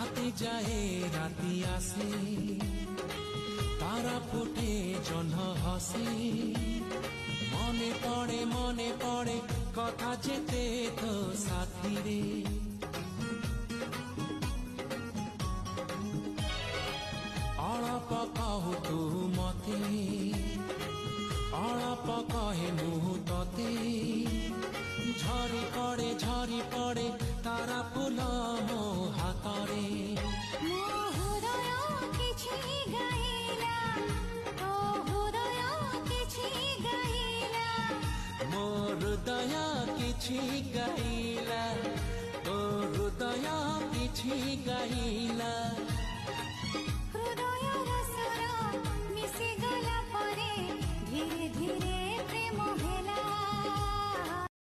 রাতে যায় রাতি আসে, তারা ফুটে জহ্ন হাসে। মনে পড়ে কথা যেতে তো সাথী রে। অଳପ କହୁ ତୁ ମତେ, ଅଳପ କହେ ମୁଁ ତତେ। ଝରି ପଡ଼େ ତାରା ଫୁଲ ମୋ ହାତରେ। ମୋ ହୃଦୟ କିଛି ଗାଇଲା, ତୋ ହୃଦୟ କିଛି ଗାଇଲା। ମୋ ହୃଦୟ କିଛି ଗାଇଲା, ତୋ ହୃଦୟ କିଛି ଗାଇଲା। ହୃଦୟର ସ୍ୱର ମିଶିଗଲା ପରେ ଧୀରେ ଧୀରେ ପ୍ରେମ ହେଲା।